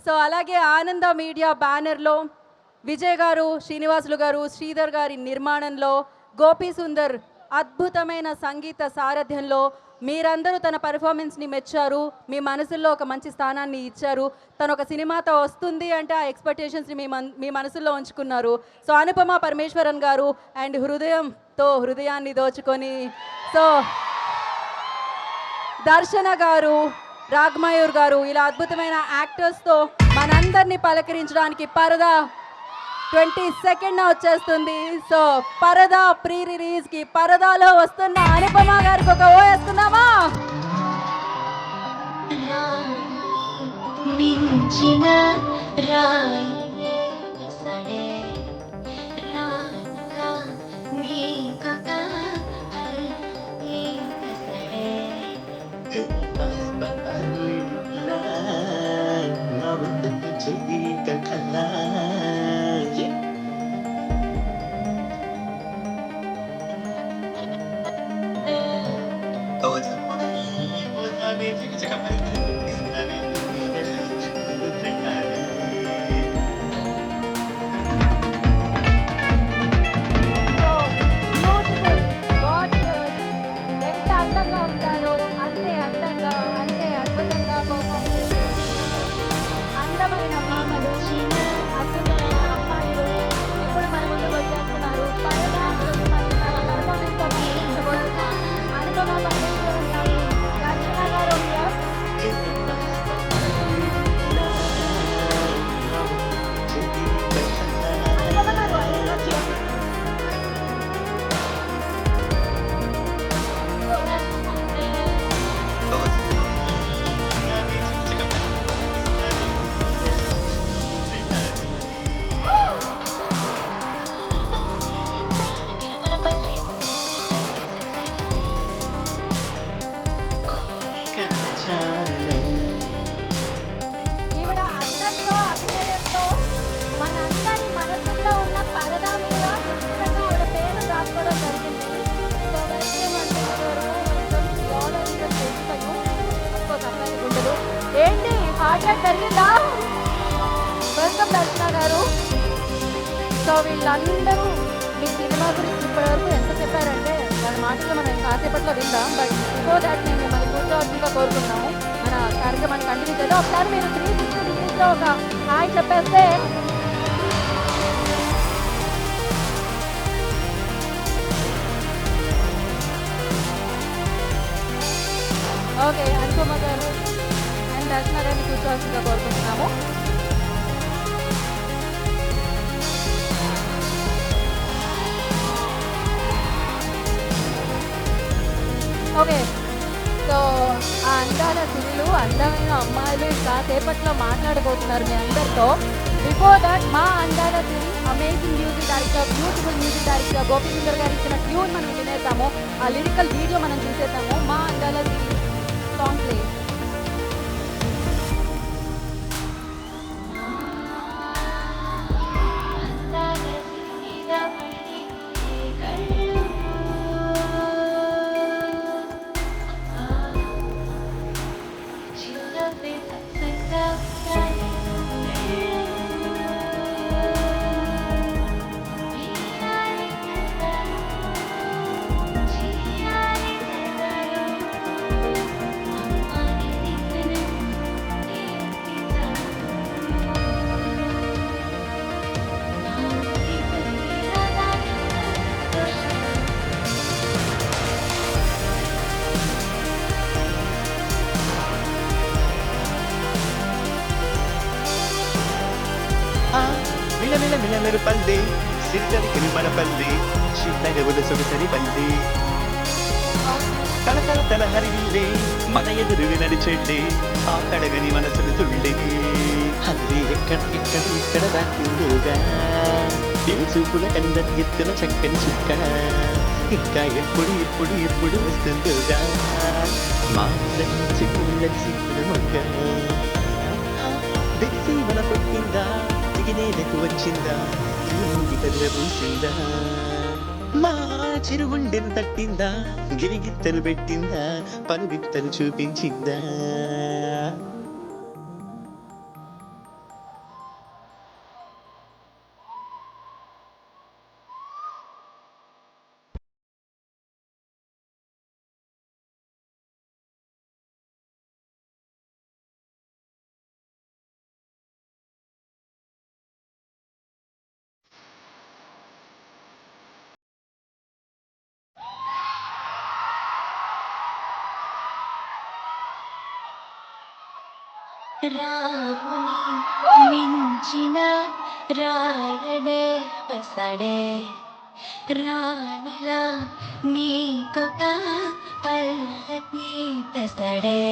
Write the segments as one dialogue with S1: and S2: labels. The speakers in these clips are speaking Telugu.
S1: సో అలాగే ఆనంద మీడియా బ్యానర్లో విజయ్ గారు, శ్రీనివాసులు గారు, శ్రీధర్ గారి నిర్మాణంలో, గోపీ సుందర్ అద్భుతమైన సంగీత సారథ్యంలో మీరందరూ తన పర్ఫార్మెన్స్ని మెచ్చారు. మీ మనసుల్లో ఒక మంచి స్థానాన్ని ఇచ్చారు. తను ఒక సినిమాతో వస్తుంది అంటే ఆ ఎక్స్పెక్టేషన్స్ని మీ మనసుల్లో ఉంచుకున్నారు. సో అనుపమ పరమేశ్వరన్ గారు అండ్ హృదయాన్ని దోచుకొని, సో దర్శన గారు, రాగ్మయూర్ గారు, ఇలా అద్భుతమైన యాక్టర్స్తో మనందరినీ పలకరించడానికి పరదా 22న వచ్చేస్తుంది. సో పరదా ప్రీ రిలీజ్కి పరదాలో వస్తున్న అనుపమ గారికి ఒక ఓ వేస్తున్నామా? ఏంటి హార్ట్ అటాక్ జరిగిందా? వెల్కమ్ దర్శన గారు. సో వీళ్ళందరూ మీ సినిమా గురించి ఇప్పటివరకు ఎంత చెప్పారంటే వాళ్ళ మాటలు మనం కాసేపట్లో విందాం. బట్ బిఫోర్ దాట్ మేము మిమ్మల్ని కూర్చోవచ్చుగా కోరుకున్నాము. మన కార్యక్రమాన్ని కంటిన్యూ చేద్దాం. ఒకసారి మీరు 360 డిగ్రీస్లో ఒక హాయ్ చెప్పేస్తే. ఓకే, అనుపమ గారు అండ్ దర్శన గారిని కూర్చోవచ్చుగా కోరుకుంటున్నాము. ఓకే, సో ఆ అందాల సిరులు, అందమైన అమ్మాయిలు కాసేపట్లో మాట్లాడబోతున్నారు మీ అందరితో. బిఫోర్ దట్ మా అందాల సిరి amazing music director, beautiful music director Gopi Sundar garu ఇచ్చిన ట్యూన్ మనం వినేద్దాము. ఆ లిరికల్ వీడియో మనం చూసేద్దాము. మా అందాల సిరి సాంగ్ ప్లే.
S2: మిలమిల పల్లె సిరిదరికి మన పల్లె చిన్నగవుల సొగసరి పల్లె తల హరివిల్లే మన ఎదురు నడిచెళ్ళే ఆ కడగని మనసులు తుళ్ళే అది ఇక్కడ దాక్కుందుగా తెలి చూపుల కందరి ఎత్తున చక్కని చుక్క ఇంకా ఎప్పుడు వస్తుందిగా మా సిగ్గుల మొగ్గ దిక్సి మన పుట్టిందా దిగినేలకు వచ్చిందా ఇంటి కదిల పూసిందా మా చిరుగుండెను తట్టిందా గిరిగిత్తలు పెట్టిందా పలుగిత్తలు చూపించిందా
S3: రాముని మించిన రాయడే వసడే రాణిలా నీకొక పల్లకి తెసడే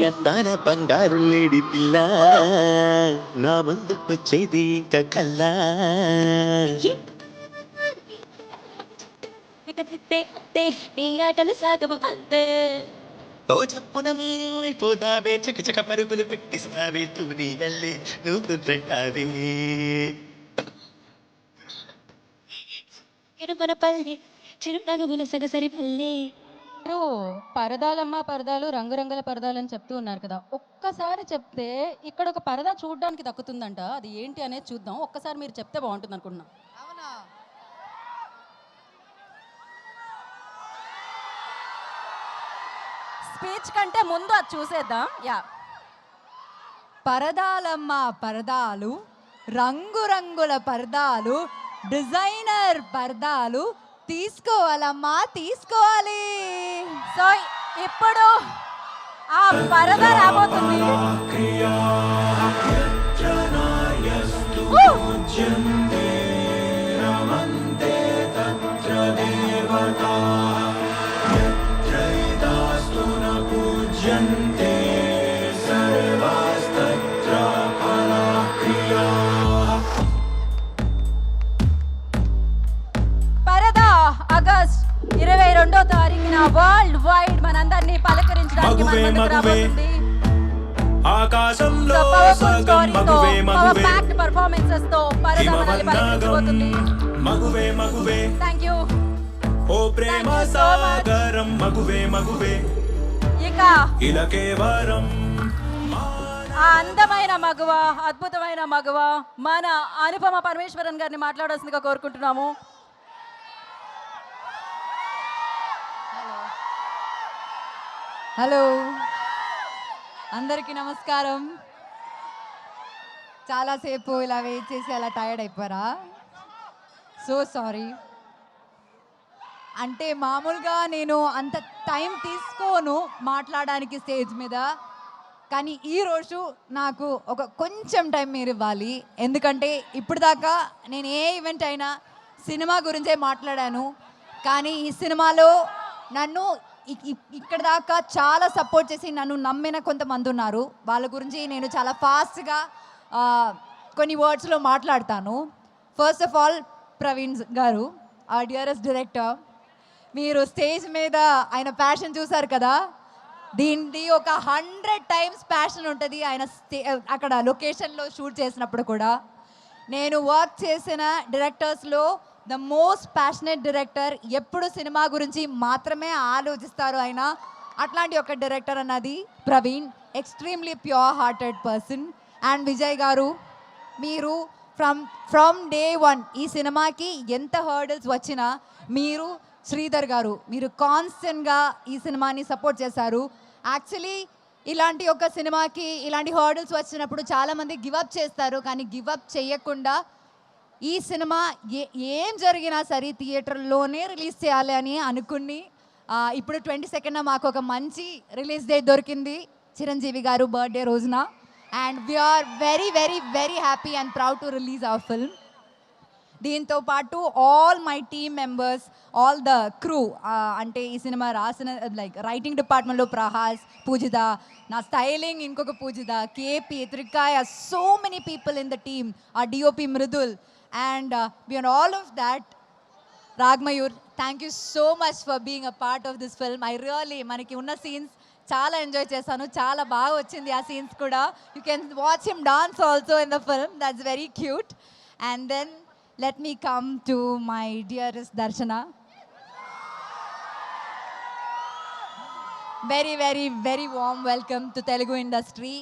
S2: ఎత్తాన బంగారు లేడి పిల్ల నా ముందుకు వచ్చేది ఇంకా కల్లా
S3: నీ ఆటలు సాగవు అంతే
S2: ఓ చెప్పున అయిపోతావే చకచక పరుగులు పెట్టిస్తావే తూని వెళ్ళి నువ్వు తింటావే
S3: మన పల్లె చిరునగవుల సగసరి పల్లె
S1: మీరు పరదాలమ్మ పరదాలు రంగురంగుల పరదాలు అని చెప్తూ ఉన్నారు కదా, ఒక్కసారి చెప్తే ఇక్కడ ఒక పరదా చూడడానికి దక్కుతుందంట. అది ఏంటి అనేది చూద్దాం. ఒక్కసారి మీరు చెప్తే బాగుంటుంది అనుకున్నా.
S4: అవునా?
S1: స్పీచ్ కంటే ముందు అది చూసేద్దాం. యా,
S4: పరదాలమ్మ పరదాలు, రంగురంగుల పరదాలు, డిజైనర్ పరదాలు తీసుకోవాలమ్మా, తీసుకోవాలి.
S1: సో ఇప్పుడు ఆ పరదా రాబోతుంది. పరదా ఆగస్ట్ 22వ తారీఖున వరల్డ్ వైడ్ మనందరినీ పలకరించడానికి మన ముందుకు రాబోతుంది.
S5: ఆకాశంలో
S1: సో పవర్ఫుల్
S5: సగం
S1: స్టోరీతో,
S5: మగువే
S1: పవర్
S5: మగువే
S1: ప్యాక్డ్ పర్ఫార్మెన్సెస్ తో పరదా మనల్ని పలకరించబోతుంది.
S5: మగువే మగువే
S1: థ్యాంక్ యూ.
S5: ఓ ప్రేమ
S1: Thank you so much.
S5: సాగరం మగువే మగువే
S1: ఇక
S5: ఇలా కేవలం
S1: ఆ అందమైన మగువ, అద్భుతమైన మగువ మన అనుపమ పరమేశ్వరన్ గారిని మాట్లాడాల్సిందిగా కోరుకుంటున్నాము.
S4: హలో, అందరికీ నమస్కారం. చాలాసేపు ఇలా వెయిట్ చేసి అలా టైర్డ్ అయిపోయారా? So sorry. అంటే మామూలుగా నేను అంత టైం తీసుకోను మాట్లాడడానికి స్టేజ్ మీద, కానీ ఈరోజు నాకు ఒక కొంచెం టైం మీరు ఇవ్వాలి. ఎందుకంటే ఇప్పుడు దాకా నేను ఏ ఈవెంట్ అయినా సినిమా గురించే మాట్లాడాను, కానీ ఈ సినిమాలో నన్ను ఇక్కడ దాకా చాలా సపోర్ట్ చేసి నన్ను నమ్మిన కొంతమంది ఉన్నారు. వాళ్ళ గురించి నేను చాలా ఫాస్ట్గా కొన్ని వర్డ్స్లో మాట్లాడతాను. ఫస్ట్ ఆఫ్ ఆల్ ప్రవీణ్ గారు, ఆ డియరెస్ట్ డైరెక్టర్. మీరు స్టేజ్ మీద ఆయన ప్యాషన్ చూసారు కదా, దీనిది ఒక 100 టైమ్స్ ప్యాషన్ ఉంటుంది ఆయన అక్కడ లొకేషన్లో షూట్ చేసినప్పుడు కూడా. నేను వర్క్ చేసిన డైరెక్టర్స్లో ద మోస్ట్ ప్యాషనెట్ డైరెక్టర్, ఎప్పుడు సినిమా గురించి మాత్రమే ఆలోచిస్తారు ఆయన. అట్లాంటి ఒక డైరెక్టర్ అన్నది Praveen. Extremely pure hearted person. And Vijay గారు, మీరు ఫ్రమ్ డే వన్ ఈ సినిమాకి ఎంత హర్డల్స్ వచ్చినా మీరు, శ్రీధర్ గారు, మీరు కాన్స్టెంట్గా ఈ సినిమాని సపోర్ట్ చేశారు. యాక్చువల్లీ ఇలాంటి ఒక సినిమాకి ఇలాంటి హర్డల్స్ వచ్చినప్పుడు చాలామంది గివప్ చేస్తారు, కానీ గివప్ చేయకుండా ఈ సినిమా ఏం జరిగినా సరే థియేటర్లోనే రిలీజ్ చేయాలి అని అనుకుని ఇప్పుడు 22న మాకు ఒక మంచి రిలీజ్ డేట్ దొరికింది చిరంజీవి గారు బర్త్డే రోజున. And we are very very very happy and proud to release our film. దీంతో పాటు all my team members, all the crew, అంటే ఈ సినిమా రాసిన లైక్ రైటింగ్ డిపార్ట్మెంట్లో ప్రహాస్, పూజిత, నా స్టైలింగ్ ఇంకొక Poojitha, KP, Trikaya, so many people in the team, ఆ DOP Mridul. And beyond all of that, Ragmayur, thank you so much for being a part of this film. I really మనకి ఉన్న సీన్స్ చాలా ఎంజాయ్ చేశాను, చాలా బాగా వచ్చింది ఆ సీన్స్ కూడా. You can watch him dance also in the film, that's very cute. And then let me come to my dearest Darshana. Very very very warm welcome to Telugu industry.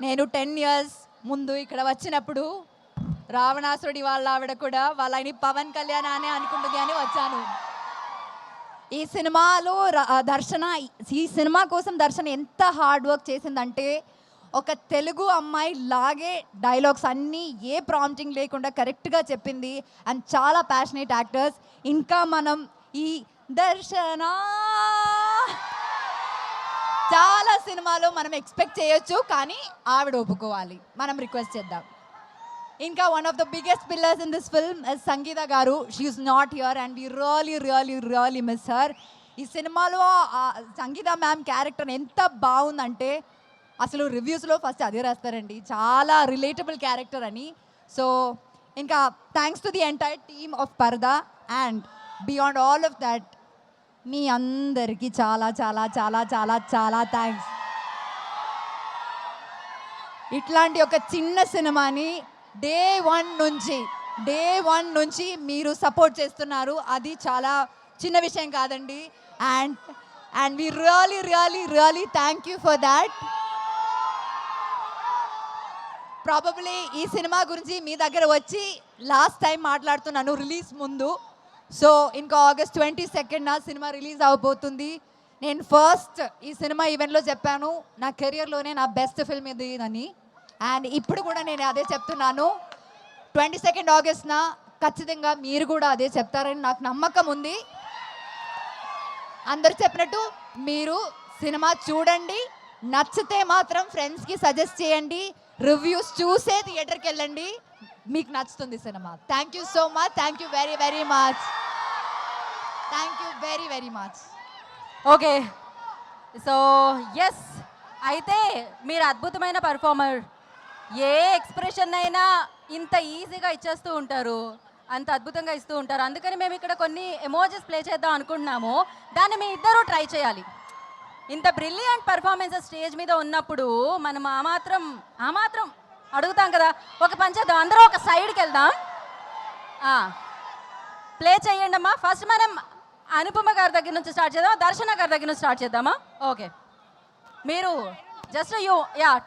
S4: నేను 10 years ముందు ఇక్కడ వచ్చినప్పుడు రావణాసురుడి వాళ్ళ ఆవిడ కూడా వాళ్ళని పవన్ కళ్యాణ్ అనే అనుకుంటుంది అని వచ్చాను. ఈ సినిమాలో దర్శన, ఈ సినిమా కోసం దర్శన ఎంత హార్డ్ వర్క్ చేసిందంటే, ఒక తెలుగు అమ్మాయి లాగే డైలాగ్స్ అన్నీ ఏ ప్రాంప్టింగ్ లేకుండా కరెక్ట్గా చెప్పింది. అండ్ చాలా ప్యాషనేట్ యాక్టర్స్. ఇంకా మనం ఈ దర్శన చాలా సినిమాలో మనం ఎక్స్పెక్ట్ చేయొచ్చు, కానీ ఆవిడ ఒప్పుకోవాలి. మనం రిక్వెస్ట్ చేద్దాం. ఇంకా one of the biggest pillars in this film Sangeetha garu. She's not here and we really miss her. ఈ సినిమాలో సంగీత మ్యామ్ క్యారెక్టర్ ఎంత బాగుందంటే అసలు రివ్యూస్లో ఫస్ట్ అదే రాస్తారండి, చాలా రిలేటబుల్ క్యారెక్టర్ అని. సో ఇంకా thanks to the entire team of Paradha and beyond all of that మీ అందరికీ చాలా చాలా చాలా చాలా చాలా థ్యాంక్స్. ఇట్లాంటి ఒక చిన్న సినిమాని డే వన్ నుంచి మీరు సపోర్ట్ చేస్తున్నారు, అది చాలా చిన్న విషయం కాదండి. And we really thank you for that. Probably ఈ సినిమా గురించి మీ దగ్గర వచ్చి లాస్ట్ టైం మాట్లాడుతున్నాను రిలీజ్ ముందు. సో ఇంకా August 22nd సినిమా రిలీజ్ అవబోతుంది. నేను ఫస్ట్ ఈ సినిమా ఈవెంట్లో చెప్పాను నా కెరియర్లోనే నా బెస్ట్ ఫిల్మ్ ఇది అని. అండ్ ఇప్పుడు కూడా నేను అదే చెప్తున్నాను. 22nd August ఖచ్చితంగా మీరు కూడా అదే చెప్తారని నాకు నమ్మకం ఉంది. అందరు చెప్పినట్టు మీరు సినిమా చూడండి, నచ్చితే మాత్రం ఫ్రెండ్స్కి సజెస్ట్ చేయండి, రివ్యూస్ చూసే థియేటర్కి వెళ్ళండి, మీకు నచ్చుతుంది సినిమా. Thank you so much. Thank you very much. Thank you very much.
S1: Okay, so yes, అయితే మీరు అద్భుతమైన పర్ఫార్మర్. ఏ ఎక్స్ప్రెషన్ అయినా ఇంత ఈజీగా ఇచ్చేస్తూ ఉంటారు, అంత అద్భుతంగా ఇస్తూ ఉంటారు. అందుకని మేము ఇక్కడ కొన్ని ఎమోజెస్ ప్లే చేద్దాం అనుకుంటున్నాము. దాన్ని మీ ఇద్దరూ ట్రై చేయాలి. ఇంత బ్రిలియంట్ పర్ఫార్మెన్సెస్ స్టేజ్ మీద ఉన్నప్పుడు మనం ఆ మాత్రం అడుగుతాం కదా. ఒక పని చేద్దాం, అందరూ ఒక సైడ్కి వెళ్దాం. ప్లే చేయండి అమ్మా. ఫస్ట్ మనం అనుపమ గారి దగ్గర నుంచి స్టార్ట్ చేద్దామా, దర్శన గారి దగ్గర నుంచి స్టార్ట్ చేద్దామా? ఓకే, మీరు జస్ట్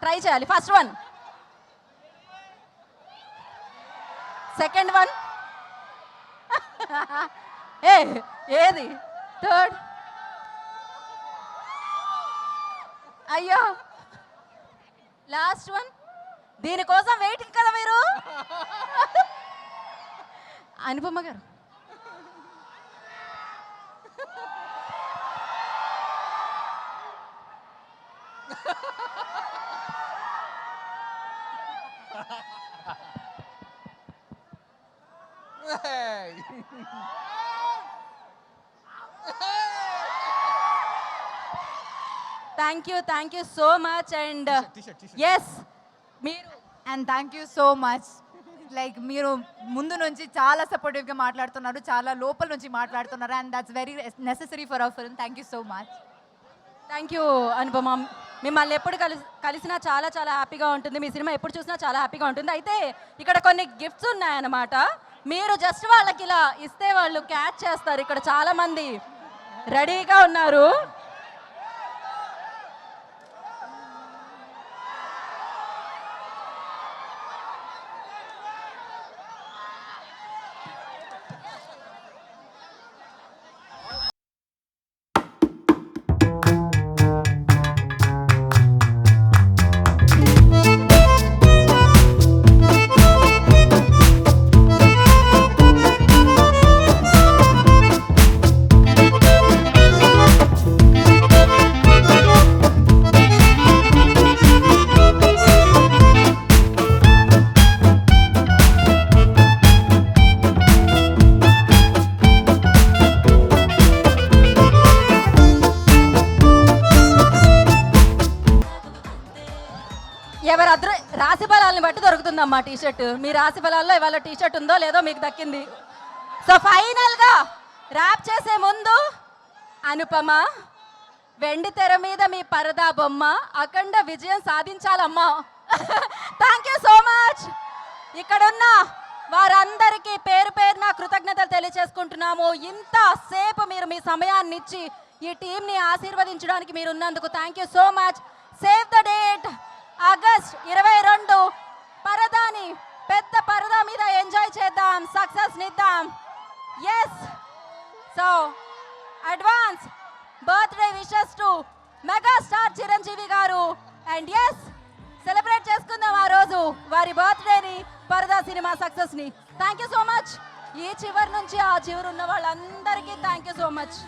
S1: ట్రై చేయాలి. ఫస్ట్ వన్, సెకండ్ వన్, ఏది థర్డ్, అయ్యో లాస్ట్ వన్. దీనికోసం వెయిటింగ్ కదా మీరు. Anupama garu thank you so much. And yes, మీరు
S4: and thank you so much. Like మీరు ముందు నుంచి చాలా సపోర్టివ్గా మాట్లాడుతున్నారు, చాలా లోపల నుంచి మాట్లాడుతున్నారు, and that's very necessary for hour film. Thank you so much.
S1: Thank you Anupama. మిమ్మల్ని ఎప్పుడు కలిసినా చాలా చాలా హ్యాపీగా ఉంటుంది, మీ సినిమా ఎప్పుడు చూసినా చాలా హ్యాపీగా ఉంటుంది. అయితే ఇక్కడ కొన్ని గిఫ్ట్స్ ఉన్నాయన్నమాట. మీరు జస్ట్ వాళ్ళకి ఇలా ఇస్తే వాళ్ళు క్యాచ్ చేస్తారు. ఇక్కడ చాలా మంది రెడీగా ఉన్నారు. ఎవరు రాశి ఫలాలను బట్టి దొరుకుతుందమ్మా టీషర్ట్. మీ రాశి ఫలాల్లో ఇవాళ టీషర్ట్ ఉందో లేదో మీకు దక్కింది. సో ఫైనల్గా ర్యాప్ చేసే ముందు అనుపమ, వెండి తెర మీద మీ పరదా బొమ్మ అఖండ విజయం సాధించాలమ్మా. Thank you so much. ఇక్కడున్న వారందరికీ పేరు పేరున కృతజ్ఞతలు తెలియజేసుకుంటున్నాము. ఇంతసేపు మీరు మీ సమయాన్ని ఇచ్చి ఈ టీంని ఆశీర్వదించడానికి మీరు ఉన్నందుకు thank you so much. Save the date, August 22 పరదాని పెద్ద పరదా మీద ఎంజాయ్ చేద్దాం, సక్సెస్ నిద్దాం. Yes, so advance birthday wishes to megastar Chiranjeevi garu. And yes, celebrate చేసుకుందాం ఆ రోజు వారి బర్త్డేని, పరదా సినిమా సక్సెస్ని. Thank you so much. ఈ చివరి నుంచి ఆ చివరి ఉన్న వాళ్ళందరికీ థ్యాంక్ యూ సో మచ్.